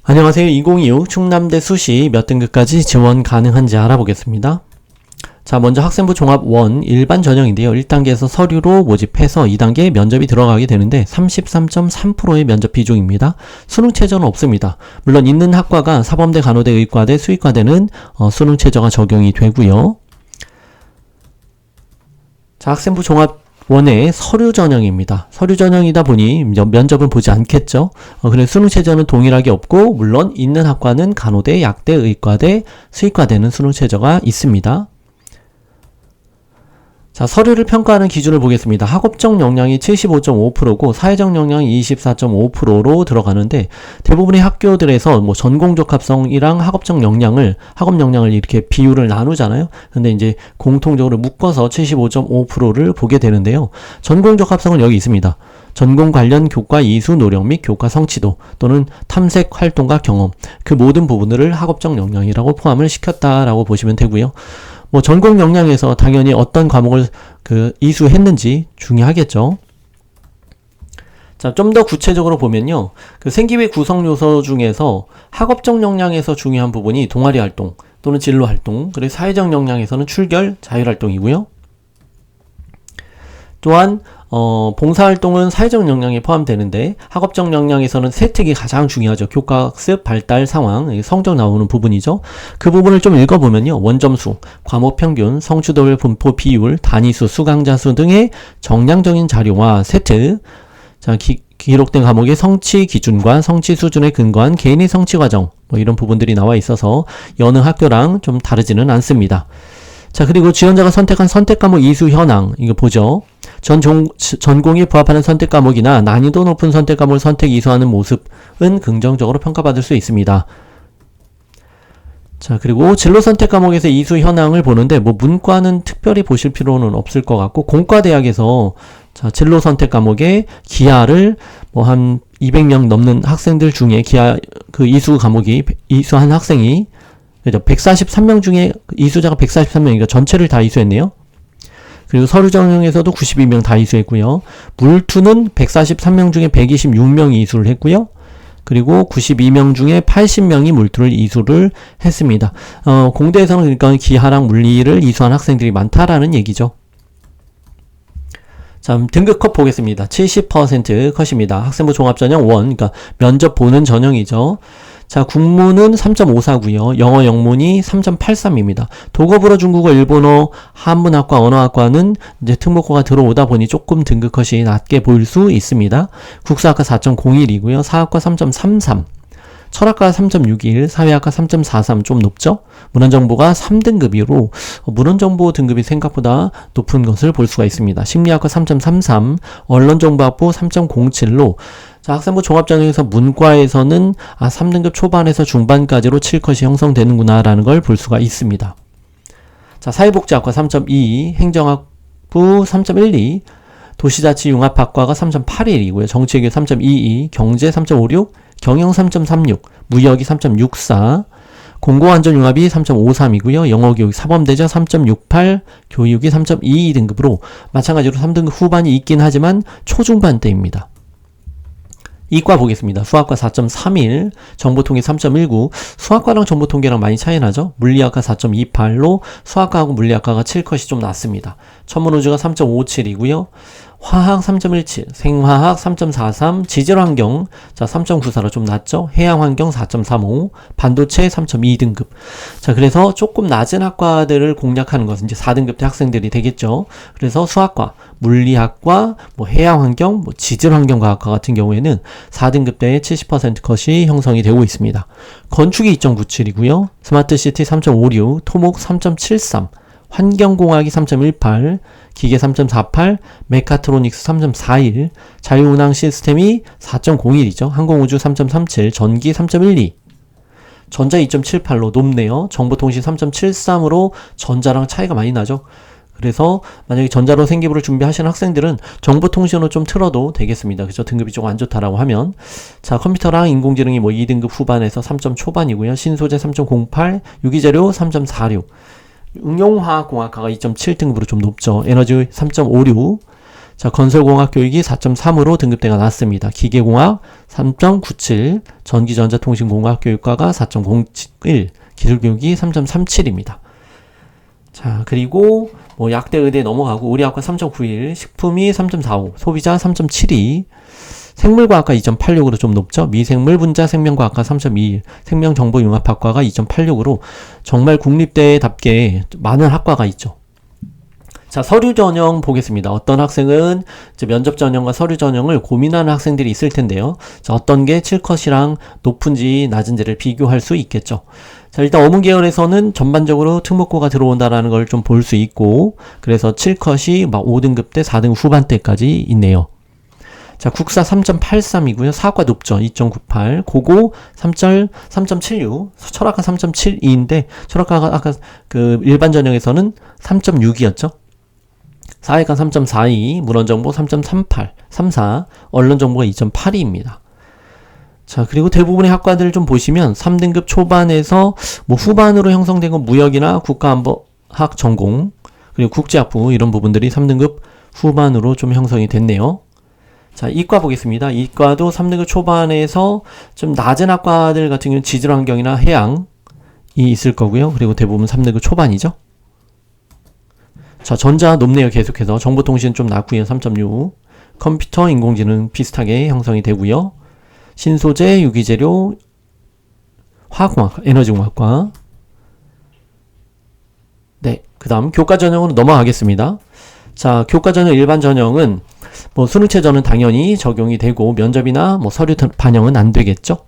안녕하세요. 2026 충남대 수시 몇 등급까지 지원 가능한지 알아보겠습니다. 자, 먼저 학생부 종합 1 일반 전형인데요. 1단계에서 서류로 모집해서 2단계 면접이 들어가게 되는데 33.3%의 면접 비중입니다. 수능 최저는 없습니다. 물론 있는 학과가 사범대, 간호대, 의과대, 수의과대는 수능 최저가 적용이 되고요. 자, 학생부 종합 1의 서류 전형입니다. 서류 전형이다 보니 면접은 보지 않겠죠. 그래서 수능 최저는 동일하게 없고, 물론 있는 학과는 간호대, 약대, 의과대, 수의과대는 수능 최저가 있습니다. 자, 서류를 평가하는 기준을 보겠습니다. 학업적 역량이 75.5%고 사회적 역량이 24.5%로 들어가는데, 대부분의 학교들에서 전공적합성이랑 학업 역량을 이렇게 비율을 나누잖아요. 근데 이제 공통적으로 묶어서 75.5%를 보게 되는데요. 전공적합성은 여기 있습니다. 전공 관련 교과 이수 노력 및 교과 성취도 또는 탐색 활동과 경험, 그 모든 부분들을 학업적 역량이라고 포함을 시켰다라고 보시면 되고요. 전공 역량에서 당연히 어떤 과목을 이수했는지 중요하겠죠. 자, 좀 더 구체적으로 보면요. 생기부 구성 요소 중에서 학업적 역량에서 중요한 부분이 동아리 활동 또는 진로 활동, 그리고 사회적 역량에서는 출결, 자율 활동이고요. 또한 봉사활동은 사회적 역량에 포함되는데 학업적 역량에서는 세특이 가장 중요하죠. 교과학습, 발달 상황, 성적 나오는 부분이죠. 그 부분을 좀 읽어보면요. 원점수, 과목 평균, 성취도별 분포 비율, 단위수, 수강자 수 등의 정량적인 자료와 세트, 자, 기록된 과목의 성취 기준과 성취 수준에 근거한 개인의 성취 과정, 이런 부분들이 나와 있어서 여느 학교랑 좀 다르지는 않습니다. 자, 그리고 지원자가 선택한 선택 과목 이수 현황, 이거 보죠. 전공에 부합하는 선택 과목이나 난이도 높은 선택 과목을 선택 이수하는 모습은 긍정적으로 평가받을 수 있습니다. 자, 그리고 진로 선택 과목에서 이수 현황을 보는데 문과는 특별히 보실 필요는 없을 것 같고, 공과대학에서 자, 진로 선택 과목에 기하를 한 200명 넘는 학생들 중에 기하 이수 과목이 이수한 학생이 143명 중에 이수자가 143명이니까 전체를 다 이수했네요. 그리고 서류 전형에서도 92명 다 이수했고요. 물투는 143명 중에 126명이 이수를 했고요. 그리고 92명 중에 80명이 물투를 이수를 했습니다. 공대에서는 그러니까 기하랑 물리를 이수한 학생들이 많다라는 얘기죠. 자, 등급 컷 보겠습니다. 70% 컷입니다. 학생부 종합전형 1, 그러니까 면접 보는 전형이죠. 자, 국문은 3.54고요. 영어 영문이 3.83입니다. 독어불어 중국어 일본어 한문학과 언어학과는 이제 특목고가 들어오다 보니 조금 등급 컷이 낮게 보일 수 있습니다. 국사학과 4.01이고요. 사학과 3.33. 철학과 3.61, 사회학과 3.43 좀 높죠? 문헌정보가 3등급이로 문헌정보 등급이 생각보다 높은 것을 볼 수가 있습니다. 심리학과 3.33, 언론정보학부 3.07로 자, 학생부 종합전형에서 문과에서는 3등급 초반에서 중반까지로 7컷이 형성되는구나 라는 걸 볼 수가 있습니다. 자, 사회복지학과 3.22, 행정학부 3.12, 도시자치융합학과가 3.81이고요. 정치외교 3.22, 경제 3.56, 경영 3.36, 무역이 3.64, 공공안전융합이 3.53이고요. 영어교육 사범대자 3.68, 교육이 3.22 등급으로 마찬가지로 3등급 후반이 있긴 하지만 초중반대입니다. 이과 보겠습니다. 수학과 4.31, 정보통계 3.19, 수학과랑 정보통계랑 많이 차이 나죠? 물리학과 4.28로 수학과하고 물리학과가 7컷이 좀 낮습니다. 천문우주가 3.57이고요. 화학 3.17, 생화학 3.43, 지질환경 자 3.94로 좀 낮죠? 해양환경 4.35, 반도체 3.2등급. 자, 그래서 조금 낮은 학과들을 공략하는 것은 이제 4등급대 학생들이 되겠죠. 그래서 수학과, 물리학과, 해양환경, 지질환경과학과 같은 경우에는 4등급대의 70% 컷이 형성이 되고 있습니다. 건축이 2.97이고요. 스마트시티 3.56, 토목 3.73, 환경공학이 3.18, 기계 3.48, 메카트로닉스 3.41, 자유운항 시스템이 4.01이죠. 항공우주 3.37, 전기 3.12, 전자 2.78로 높네요. 정보통신 3.73으로 전자랑 차이가 많이 나죠. 그래서 만약에 전자로 생기부를 준비하시는 학생들은 정보통신으로 좀 틀어도 되겠습니다. 그죠? 등급이 조금 안 좋다라고 하면. 자, 컴퓨터랑 인공지능이 2등급 후반에서 3점 초반이고요. 신소재 3.08, 유기재료 3.46, 응용화학공학과가 2.7등급으로 좀 높죠. 에너지 3.56, 자, 건설공학 교육이 4.3으로 등급대가 낮습니다. 기계공학 3.97, 전기전자통신공학 교육과가 4.01, 기술교육이 3.37입니다. 자, 그리고 뭐 약대 의대 넘어가고 의료학과 3.91, 식품이 3.45, 소비자 3.72, 생물과학과 2.86으로 좀 높죠. 미생물 분자 생명과학과 3.21, 생명정보융합학과가 2.86으로 정말 국립대답게 많은 학과가 있죠. 자, 서류 전형 보겠습니다. 어떤 학생은 이제 면접 전형과 서류 전형을 고민하는 학생들이 있을 텐데요. 자, 어떤 게 7컷이랑 높은지 낮은지를 비교할 수 있겠죠. 자, 일단 어문 계열에서는 전반적으로 특목고가 들어온다라는 걸 좀 볼 수 있고, 그래서 7컷이 막 5등급대, 4등급 후반대까지 있네요. 자, 국사 3.83이고요. 사학과 높죠. 2.98. 고고 3.76. 철학과 3.72인데, 철학과가 아까 그 일반 전형에서는 3.6이었죠. 사회과 3.42, 문헌정보 3.38, 34, 언론정보가 2.82입니다. 자, 그리고 대부분의 학과들을 좀 보시면 3등급 초반에서 뭐 후반으로 형성된 건 무역이나 국가안보학 전공, 그리고 국제학부 이런 부분들이 3등급 후반으로 좀 형성이 됐네요. 자, 이과 보겠습니다. 이과도 3등급 초반에서 좀 낮은 학과들 같은 경우는 지질환경이나 해양이 있을 거고요. 그리고 대부분 3등급 초반이죠. 자, 전자 높네요. 계속해서 정보통신 좀 낮고요. 3.6. 컴퓨터, 인공지능 비슷하게 형성이 되고요. 신소재, 유기재료, 화학공학, 에너지공학과. 네, 그 다음 교과 전형으로 넘어가겠습니다. 자, 교과 전형 일반 전형은 뭐 수능 최저는 당연히 적용이 되고 면접이나 뭐 서류 반영은 안 되겠죠.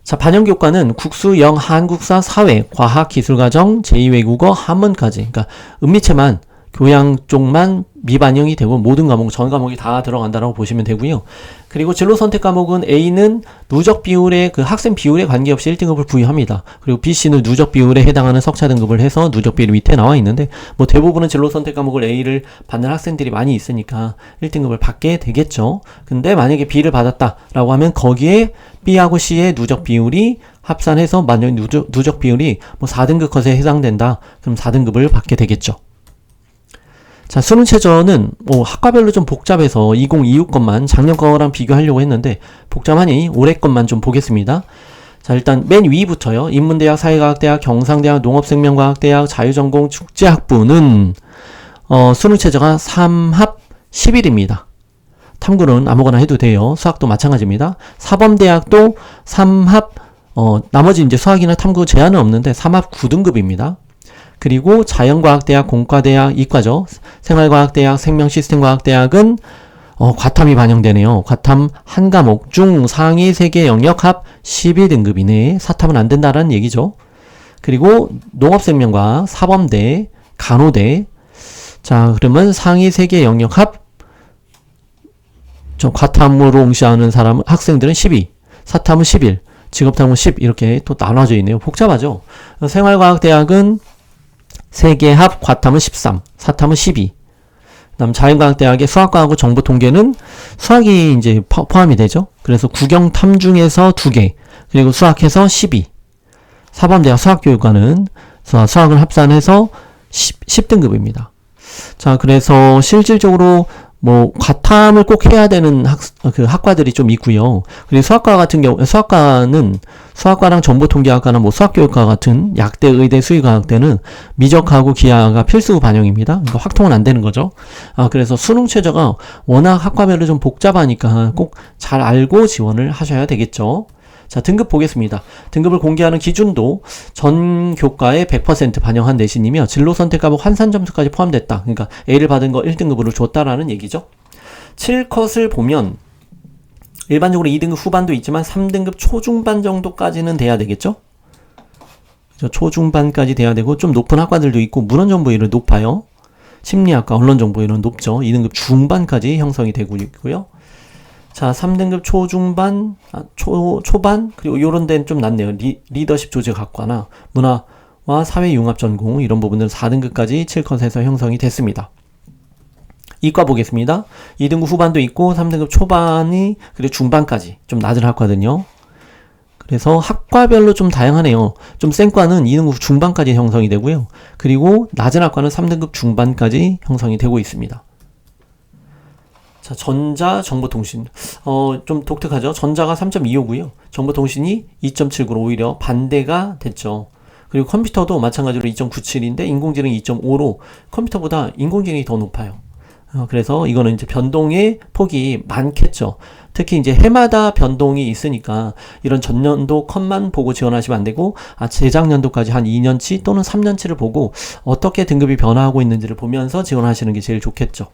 자, 반영 교과는 국수, 영, 한국사, 사회, 과학, 기술과정, 제2외국어, 한문까지. 그러니까 은미체만 교양 쪽만 미반영이 되고 모든 과목, 전 과목이 다 들어간다라고 보시면 되고요. 그리고 진로 선택 과목은 A는 누적 비율의 그 학생 비율에 관계없이 1등급을 부여합니다. 그리고 B씨는 누적 비율에 해당하는 석차 등급을 해서 누적 비율 밑에 나와 있는데 뭐 대부분은 진로 선택 과목을 A를 받는 학생들이 많이 있으니까 1등급을 받게 되겠죠. 근데 만약에 B를 받았다라고 하면 거기에 B하고 C의 누적 비율이 합산해서 만약 누적 비율이 뭐 4등급 컷에 해당된다. 그럼 4등급을 받게 되겠죠. 자, 수능 최저는 뭐 학과별로 좀 복잡해서 2026 것만 작년 거랑 비교하려고 했는데 복잡하니 올해 것만 좀 보겠습니다. 자, 일단 맨 위부터요. 인문대학, 사회과학대학, 경상대학, 농업생명과학대학, 자유전공, 축제학부는 수능 최저가 3합 10일입니다. 탐구는 아무거나 해도 돼요. 수학도 마찬가지입니다. 사범대학도 3합 나머지 이제 수학이나 탐구 제한은 없는데 3합 9등급입니다. 그리고 자연과학대학, 공과대학, 이과죠. 생활과학대학, 생명시스템과학대학은 과탐이 반영되네요. 과탐 한 과목 중 상위 3개 영역 합 12등급이네. 사탐은 안 된다라는 얘기죠. 그리고 농업생명과학, 사범대, 간호대. 자, 그러면 상위 3개 영역 합 과탐으로 응시하는 사람 학생들은 12, 사탐은 11, 직업탐은 10 이렇게 또 나눠져 있네요. 복잡하죠. 생활과학대학은 3개 합 과탐은 13, 사탐은 12. 그다음 자연과학대학의 수학과하고 정보통계는 수학이 이제 포함이 되죠. 그래서 국영탐 중에서 2개, 그리고 수학해서 12. 사범대학 수학교육과는 수학을 합산해서 10등급입니다. 자, 그래서 실질적으로 뭐 과탐을 꼭 해야 되는 학과들이 좀 있고요. 그리고 수학과 같은 경우 수학과는 수학과랑 정보통계학과나 뭐 수학교육과 같은 약대, 의대, 수의과학대는 미적하고 기하가 필수 반영입니다. 그러니까 확통은 안 되는 거죠. 그래서 수능 최저가 워낙 학과별로 좀 복잡하니까 꼭 잘 알고 지원을 하셔야 되겠죠. 자, 등급 보겠습니다. 등급을 공개하는 기준도 전 교과에 100% 반영한 내신이며 진로 선택 과목 환산 점수까지 포함됐다. 그러니까 A를 받은 거 1등급으로 줬다라는 얘기죠. 7컷을 보면 일반적으로 2등급 후반도 있지만 3등급 초중반 정도까지는 돼야 되겠죠? 초중반까지 돼야 되고 좀 높은 학과들도 있고 문헌정보 이런 높아요. 심리학과, 언론정보 이런 높죠. 2등급 중반까지 형성이 되고 있고요. 자, 3등급 초중반, 초반, 그리고 요런 데는 좀 낮네요. 리더십 조직학과나 문화와 사회융합전공 이런 부분들은 4등급까지 7컷에서 형성이 됐습니다. 이과 보겠습니다. 2등급 후반도 있고 3등급 초반이 그리고 중반까지 좀 낮은 학과거든요. 그래서 학과별로 좀 다양하네요. 좀 센 과는 2등급 중반까지 형성이 되고요. 그리고 낮은 학과는 3등급 중반까지 형성이 되고 있습니다. 자, 전자, 정보통신. 좀 독특하죠? 전자가 3.25고요. 정보통신이 2.79로 오히려 반대가 됐죠. 그리고 컴퓨터도 마찬가지로 2.97인데 인공지능이 2.5로 컴퓨터보다 인공지능이 더 높아요. 그래서 이거는 이제 변동의 폭이 많겠죠. 특히 이제 해마다 변동이 있으니까 이런 전년도 컷만 보고 지원하시면 안 되고, 재작년도까지 한 2년치 또는 3년치를 보고 어떻게 등급이 변화하고 있는지를 보면서 지원하시는 게 제일 좋겠죠.